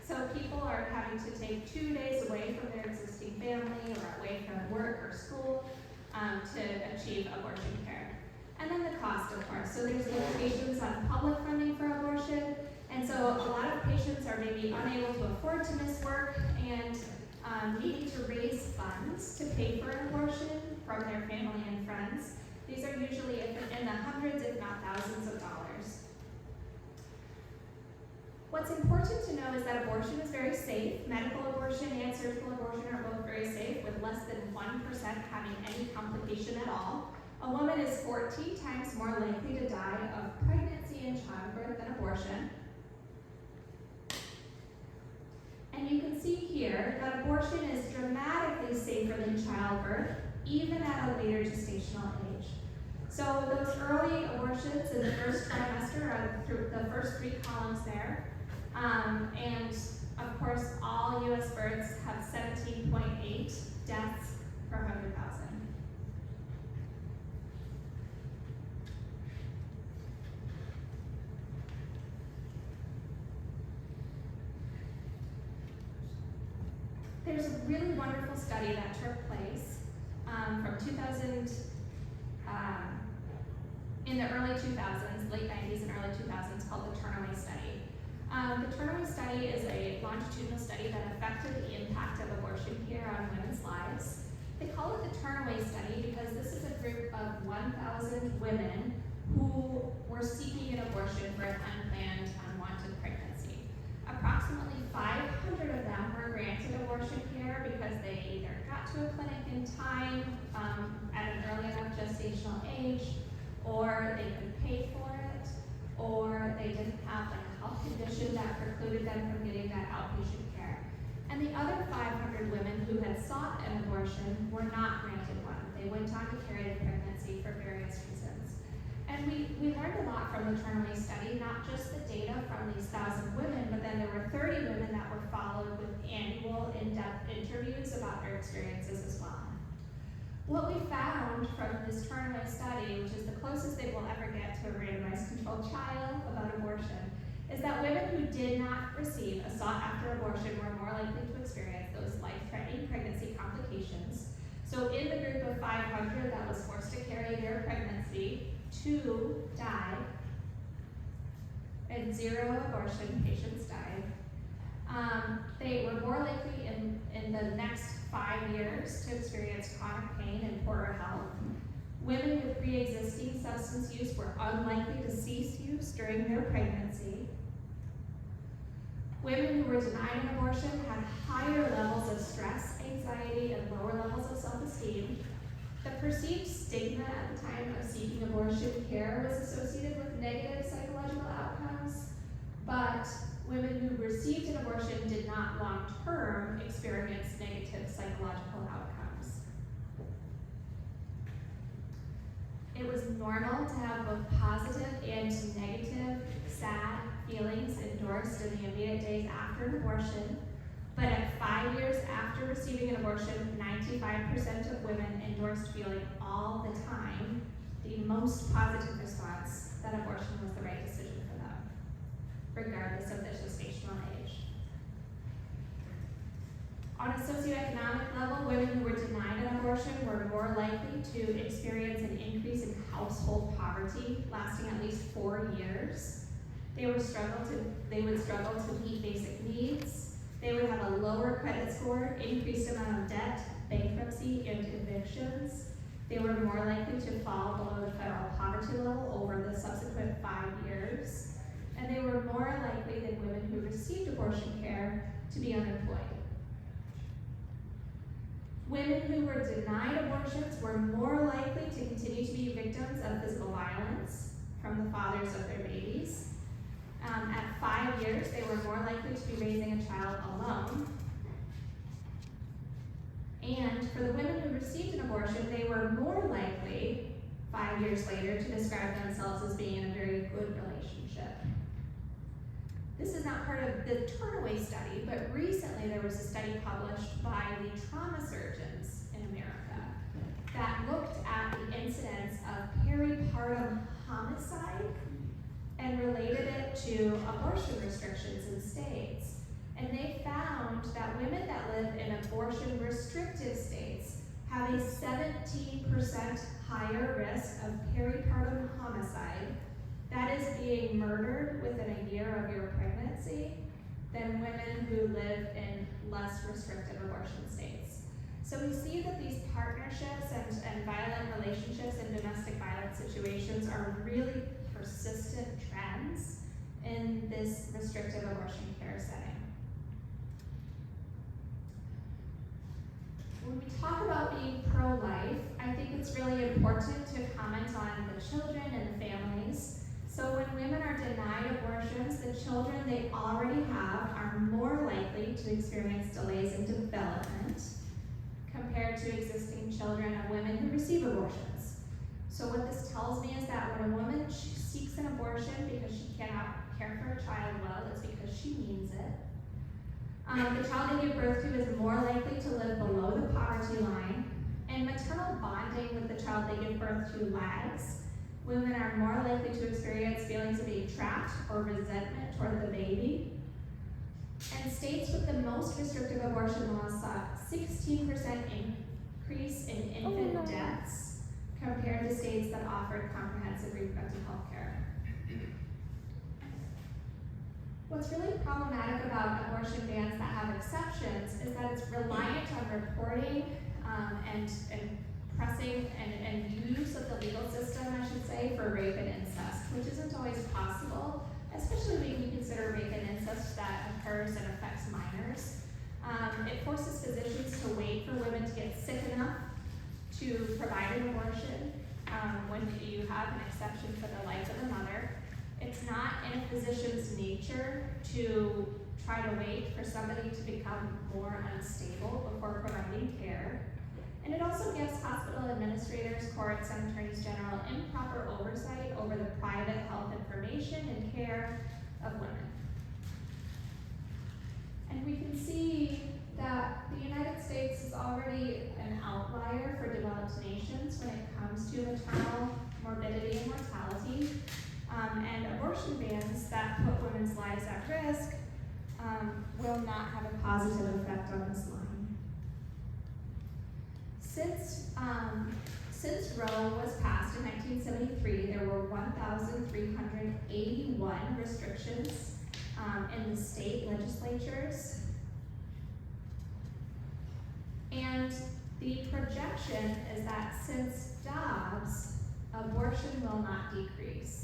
So people are having to take 2 days away from their existing family or away from work or school to achieve abortion care. And then the cost, of course. So there's limitations on public funding for abortion, and so a lot of patients are maybe unable to afford to miss work and needing to raise funds to pay for an abortion from their family and friends. These are usually in the hundreds, if not thousands of dollars. What's important to know is that abortion is very safe. Medical abortion and surgical abortion are both very safe, with less than 1% having any complication at all. A woman is 14 times more likely to die of pregnancy and childbirth than abortion. And you can see here that abortion is dramatically safer than childbirth, even at a later gestational age. So those early abortions in the first trimester are through the first 3 columns there. And of course, all US births have 17.8 deaths per 100,000. There's a really wonderful study that took place from 2000, in the early 2000s, late 90s and early 2000s, called the Turnaway Study. The Turnaway Study is a longitudinal study that affected the impact of abortion care on women's lives. They call it the Turnaway Study because this is a group of 1,000 women who were seeking an abortion for an unplanned, unwanted pregnancy. Approximately 500 of them were granted abortion care because they either got to a clinic in time at an early enough gestational age, or they couldn't pay for it, or they didn't have like a health condition that precluded them from getting that outpatient care. And the other 500 women who had sought an abortion were not granted one. They went on to carry the pregnancy for various reasons. And we learned a lot from the Turnaway Study, not just the data from these 1,000 women, but then there were 30 women that were followed with annual in-depth interviews about their experiences as well. What we found from this Turnaway Study, which is the closest they will ever get to a randomized controlled trial about abortion, is that women who did not receive a sought-after abortion were more likely to experience those life-threatening pregnancy complications. So in the group of 500 that was forced to carry their pregnancy, 2 died, and 0 abortion patients died. They were more likely in the next 5 years to experience chronic pain and poorer health. Women with pre-existing substance use were unlikely to cease use during their pregnancy. Women who were denied an abortion had higher levels of stress, anxiety, and lower levels of self-esteem. The perceived stigma at the time of seeking abortion care was associated with negative psychological outcomes, but women who received an abortion did not long-term experience negative psychological outcomes. It was normal to have both positive and negative, sad feelings endorsed in the immediate days after an abortion, but at 5 years after receiving an abortion, 95% of women endorsed feeling all the time the most positive response that abortion was the right decision for them, regardless of their gestational age. On a socioeconomic level, women who were denied an abortion were more likely to experience an increase in household poverty lasting at least 4 years. They would struggle to meet basic needs. They would have a lower credit score, increased amount of debt, bankruptcy, and evictions. They were more likely to fall below the federal poverty level over the subsequent 5 years. And they were more likely than women who received abortion care to be unemployed. Women who were denied abortions were more likely to continue to be victims of physical violence from the fathers of their babies. At 5 years, they were more likely to be raising a child alone. And for the women who received an abortion, they were more likely, 5 years later, to describe themselves as being in a very good relationship. This is not part of the Turnaway Study, but recently there was a study published by the trauma surgeons in America that looked at the incidence of peripartum homicide and related it to abortion restrictions in states. And they found that women that live in abortion restrictive states have a 17% higher risk of peripartum homicide, that is being murdered within a year of your pregnancy, than women who live in less restrictive abortion states. So we see that these partnerships and violent relationships and domestic violence situations are really persistent trends in this restrictive abortion care setting. When we talk about being pro-life, I think it's really important to comment on the children and the families. So when women are denied abortions, the children they already have are more likely to experience delays in development compared to existing children of women who receive abortions. So what this tells me is that when a woman seeks an abortion because she cannot care for a child well, it's because she means it. The child they give birth to is more likely to live below the poverty line, and maternal bonding with the child they give birth to lags. Women are more likely to experience feelings of being trapped or resentment toward the baby. And states with the most restrictive abortion laws saw 16% increase in infant deaths compared to states that offered comprehensive reproductive health care. What's really problematic about abortion bans that have exceptions is that it's reliant on reporting and pressing and use of the legal system, I should say, for rape and incest, which isn't always possible, especially when you consider rape and incest that occurs and affects minors. It forces physicians to wait for women to get sick enough to provide an abortion when you have an exception for the life of the mother. It's not in a physician's nature to try to wait for somebody to become more unstable before providing care. And it also gives hospital administrators, courts, and attorneys general improper oversight over the private health information and care of women. And we can see that the United States is already an outlier for developed nations when it comes to maternal morbidity and mortality. And abortion bans that put women's lives at risk will not have a positive effect on this line. Since Roe was passed in 1973, there were 1,381 restrictions in the state legislatures. And the projection is that since Dobbs, abortion will not decrease.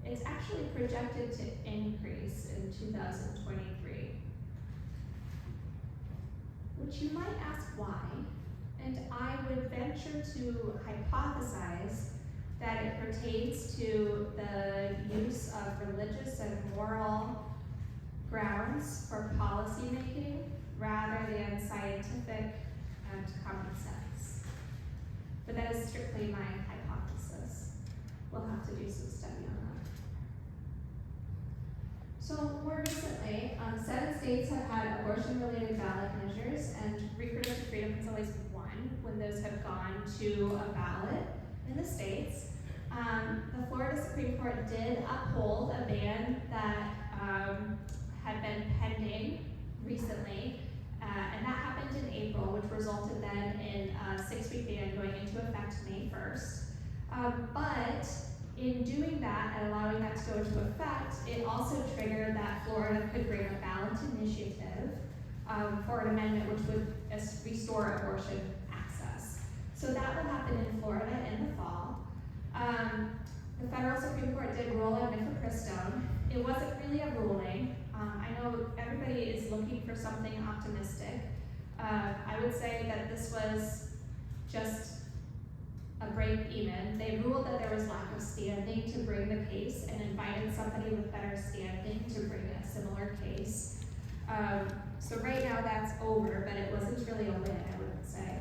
It's actually projected to increase in 2023. Which you might ask why, and I would venture to hypothesize that it pertains to the use of religious and moral grounds for policy making rather than scientific and common sense. But that is strictly my hypothesis. We'll have to do some study on that. So more recently, 7 states have had abortion-related ballot measures, and reproductive freedom is always one when those have gone to a ballot in the states. The Florida Supreme Court did uphold a ban that had been pending recently, and that happened in April, which resulted then in a 6-week ban going into effect May 1st. But in doing that and allowing that to go into effect, it also triggered that Florida could bring a ballot initiative for an amendment which would restore abortion access. So that will happen in Florida in the fall. The federal Supreme Court did rule on mifepristone. It wasn't really a ruling. I know everybody is looking for something optimistic. I would say that this was just a break even. They ruled that there was lack of standing to bring the case and invited somebody with better standing to bring a similar case. So right now that's over, but it wasn't really a win, I wouldn't say.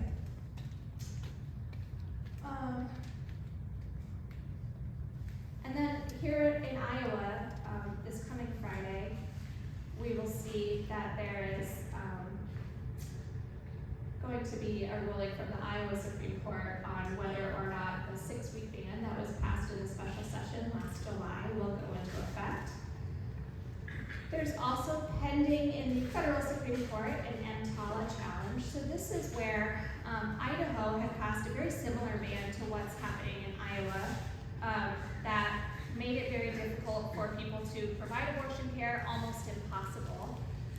And then here in Iowa, this coming Friday, we will see that there is going to be a ruling from the Iowa Supreme Court on whether or not the 6-week ban that was passed in the special session last July will go into effect. There's also pending in the federal Supreme Court an EMTALA challenge. So this is where Idaho had passed a very similar ban to what's happening in Iowa that made it very difficult for people to provide abortion care, almost impossible.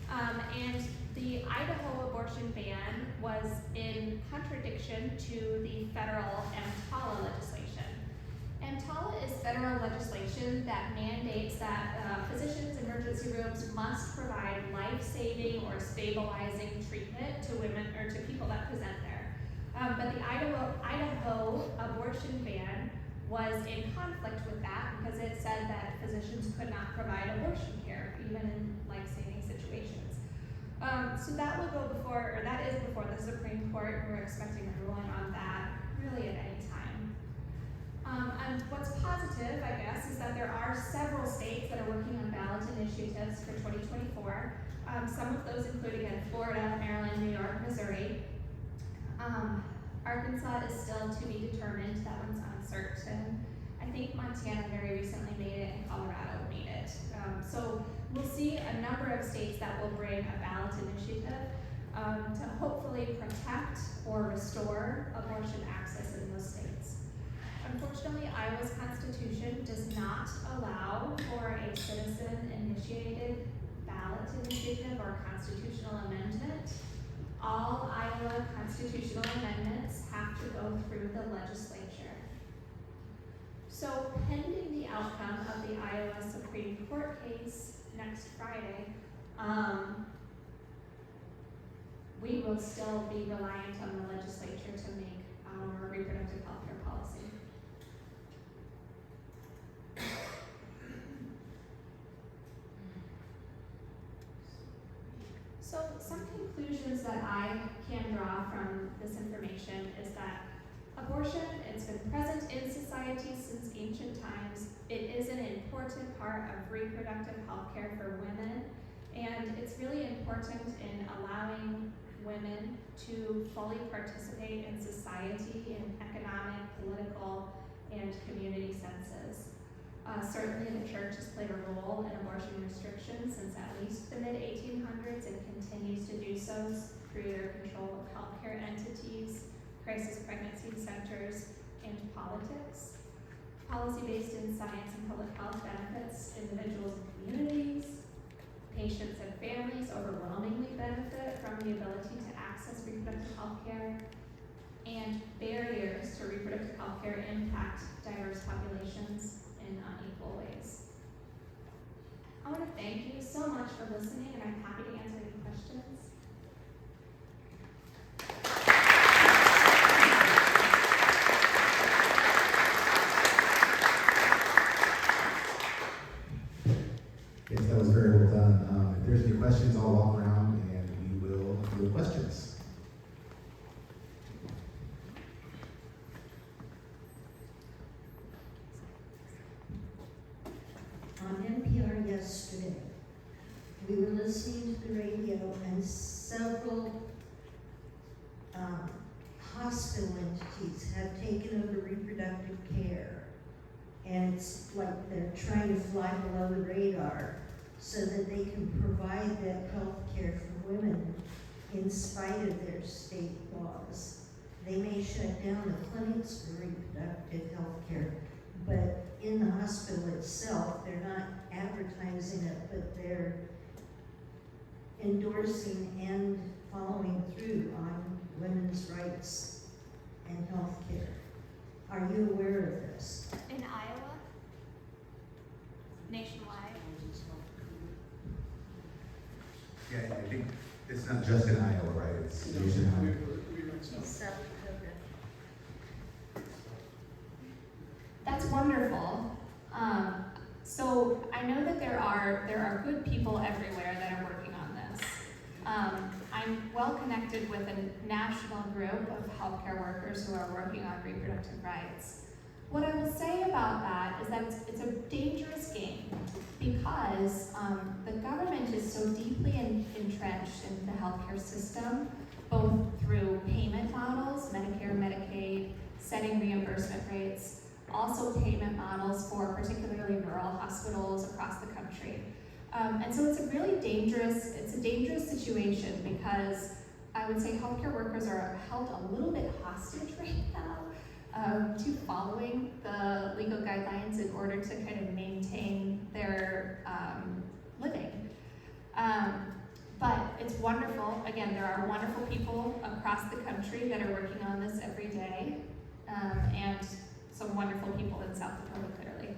And the Idaho abortion ban was in contradiction to the federal EMTALA legislation. EMTALA is federal legislation that mandates that physicians in emergency rooms must provide life-saving or stabilizing treatment to women or to people that present there. But the Idaho abortion ban was in conflict with that because it said that physicians could not provide abortion care, even in life-saving situations. So that will go before, or that is before the Supreme Court. We're expecting a ruling on that really at any time. initiatives for 2024. Some of those include, again, Florida, Maryland, New York, Missouri. Arkansas is still to be determined. That one's uncertain. I think Montana very recently made it and Colorado made it. So we'll see a number of states that will bring a ballot initiative to hopefully protect or restore abortion access in those states. Unfortunately, Iowa's constitution does not allow for a citizen-initiated ballot initiative or constitutional amendment. All Iowa constitutional amendments have to go through the legislature. So pending the outcome of the Iowa Supreme Court case next Friday, we will still be reliant on the legislature to make our reproductive health care policy. So some conclusions that I can draw from this information is that abortion, it's been present in society since ancient times. It is an important part of reproductive health care for women, and it's really important in allowing women to fully participate in society in economic, political, and community senses. Certainly the church has played a role in abortion restrictions since at least the mid-1800s and continues to do so through their control of healthcare entities, crisis pregnancy centers, and politics. Policy based in science and public health benefits individuals and communities. Patients and families overwhelmingly benefit from the ability to access reproductive health care. And barriers to reproductive health care impact diverse populations in unequal ways. I want to thank you so much for listening, and I'm happy to answer any questions. Yes, that was very well done. If there's any questions, I'll walk around and we will field questions. On NPR yesterday, we were listening to the radio and several hospital entities have taken over reproductive care. And it's like they're trying to fly below the radar so that they can provide that health care for women in spite of their state laws. They may shut down the clinics for reproductive health care, but in the hospital itself, they're not advertising it, but they're endorsing and following through on women's rights and health care. Are you aware of this? In Iowa, nationwide. Yeah, I think it's not just in Iowa, right? It's nationwide. That's wonderful. So I know that there are good people everywhere that are working on this. I'm well connected with a national group of healthcare workers who are working on reproductive rights. What I will say about that is that it's a dangerous game because the government is so deeply entrenched in the healthcare system, both through payment models, Medicare, Medicaid, setting reimbursement rates, also payment models for particularly rural hospitals across the country. And so it's a dangerous situation because I would say healthcare workers are held a little bit hostage right now to following the legal guidelines in order to kind of maintain their living. But it's wonderful. Again, there are wonderful people across the country that are working on this every day, and some wonderful people in South Dakota, clearly.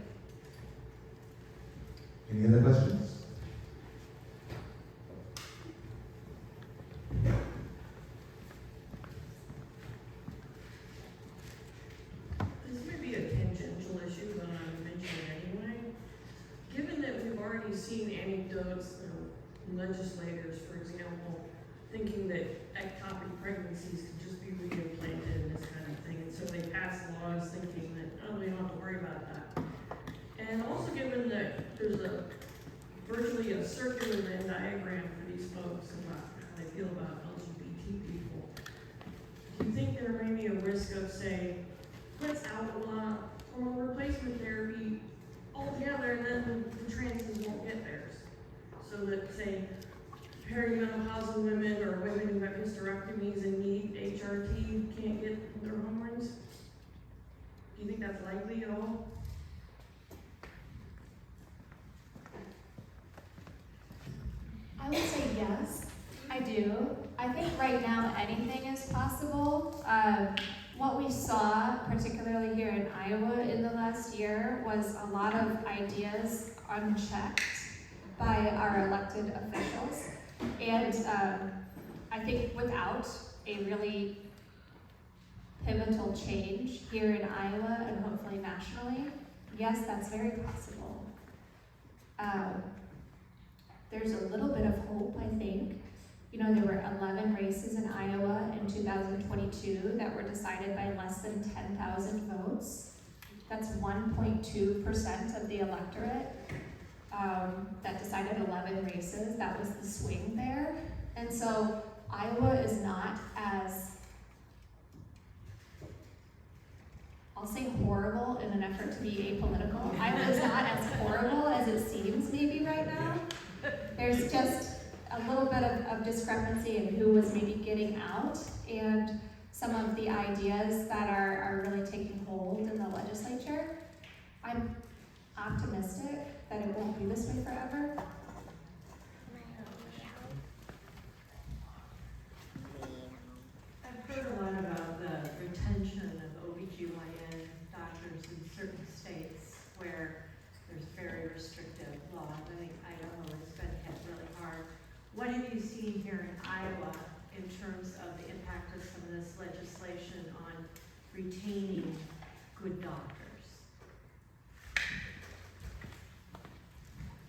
Any other questions? This may be a tangential issue, but I'm mentioning it anyway. Given that we've already seen anecdotes of legislators, for example, thinking that ectopic pregnancies could just be reimplanted and this kind of thing, and so they pass laws thinking that, oh, we don't have to worry about that. And also given that there's a virtually essentially a circular Venn diagram for these folks about how they feel about LGBT people. Do you think there may be a risk of, say, let's outlaw hormone replacement therapy altogether, and then the transes won't get theirs? So that, say, perimenopausal women or women who have hysterectomies and need HRT can't get their hormones? Do you think that's likely at all? I would say yes, I do. I think right now anything is possible. What we saw, particularly here in Iowa in the last year, was a lot of ideas unchecked by our elected officials. And I think without a really pivotal change here in Iowa and hopefully nationally, yes, that's very possible. There's a little bit of hope, I think. You know, there were 11 races in Iowa in 2022 that were decided by less than 10,000 votes. That's 1.2% of the electorate that decided 11 races. That was the swing there. And so Iowa is not as, I'll say horrible in an effort to be apolitical. Iowa is not as horrible as it seems maybe right now. There's just a little bit of discrepancy in who was maybe getting out and some of the ideas that are really taking hold in the legislature. I'm optimistic that it won't be this way forever. I've heard a lot about the retention of OBGYN doctors in certain states where there's very restrictive laws. I think Idaho has been hit really hard. What have you seen here in Iowa in terms of the impact of some of this legislation on retaining good doctors?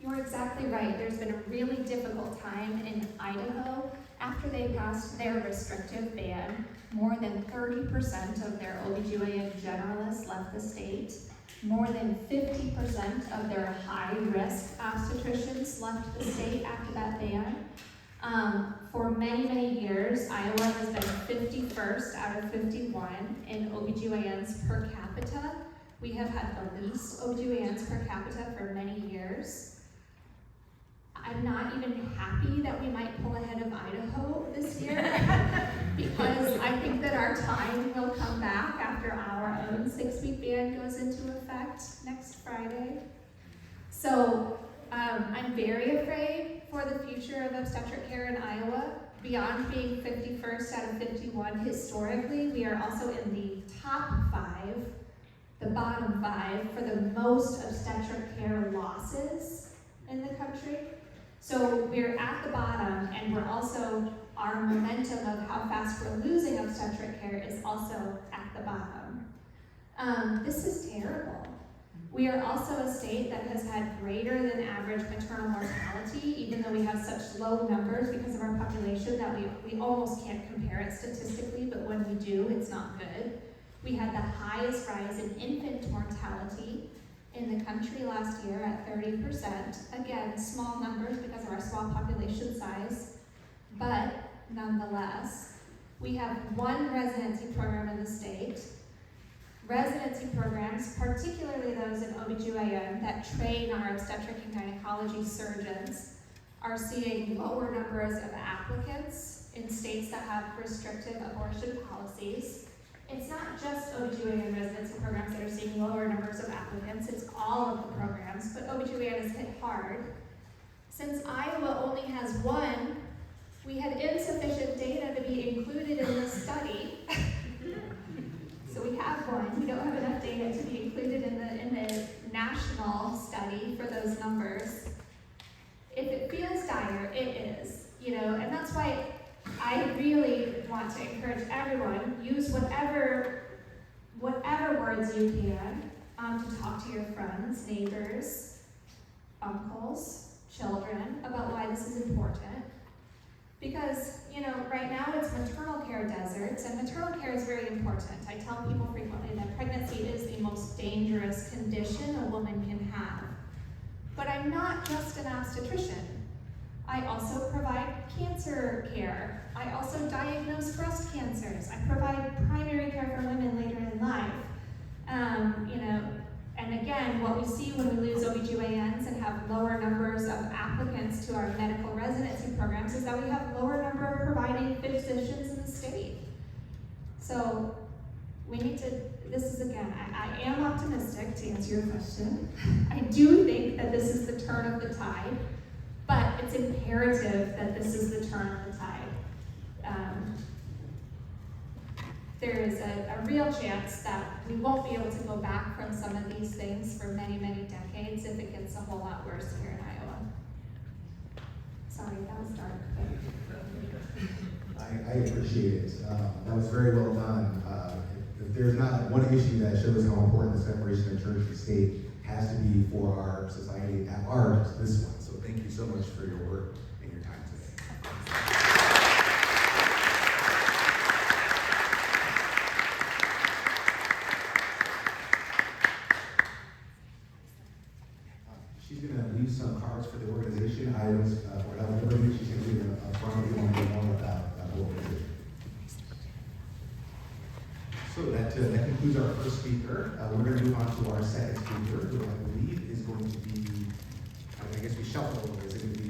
You're exactly right. There's been a really difficult time in Idaho. After they passed their restrictive ban, more than 30% of their OBGYN generalists left the state. More than 50% of their high-risk obstetricians left the state after that ban. For many, many years, Iowa has been 51st out of 51 in OBGYNs per capita. We have had the least OBGYNs per capita for many years. I'm not even happy that we might pull ahead of Idaho this year because I think that our time will come back after our own 6-week ban goes into effect next Friday. So I'm very afraid for the future of obstetric care in Iowa. Beyond being 51st out of 51 historically, we are also in the top 5, the bottom 5 for the most obstetric care losses in the country. So we're at the bottom, and we're also, our momentum of how fast we're losing obstetric care is also at the bottom. This is terrible. We are also a state that has had greater than average maternal mortality, even though we have such low numbers because of our population that we almost can't compare it statistically, but when we do, it's not good. We had the highest rise in infant mortality in the country last year at 30%. Again, small numbers because of our small population size, but nonetheless, we have one residency program in the state. Residency programs, particularly those in OBGYN that train our obstetric and gynecology surgeons, are seeing lower numbers of applicants in states that have restrictive abortion policies. It's not just OBGYN residency programs that are seeing lower numbers of applicants, it's all of the programs, but OBGYN is hit hard. Since Iowa only has one, we had insufficient data to be included in this study. So we have one, we don't have enough data to be included in the national study for those numbers. If it feels dire, it is, and that's why I really want to encourage everyone, use whatever words you can to talk to your friends, neighbors, uncles, children about why this is important. Because, right now it's maternal care deserts, and maternal care is very important. I tell people frequently that pregnancy is the most dangerous condition a woman can have. But I'm not just an obstetrician. I also provide cancer care. I also diagnose breast cancers. I provide primary care for women later in life. And again, what we see when we lose OBGYNs and have lower numbers of applicants to our medical residency programs is that we have lower number of providing physicians in the state. So we need to, this is again, I am optimistic to answer your question. I do think that this is the turn of the tide, but it's imperative that this is the turn of the tide. There is a real chance that we won't be able to go back from some of these things for many, many decades if it gets a whole lot worse here in Iowa. Sorry, that was dark. I appreciate it. That was very well done. If there's not one issue that shows how important the separation of church and state has to be for our society at large, it's this one. So thank you so much for your work and your time today. She's going to leave some cards for the organization items for eligibility. She's going to leave them up front if you want to know more about the organization. So that concludes our first speaker. We're going to move on to our second speaker, who I believe is going to be, I guess we shuffle a little bit. Is it going to be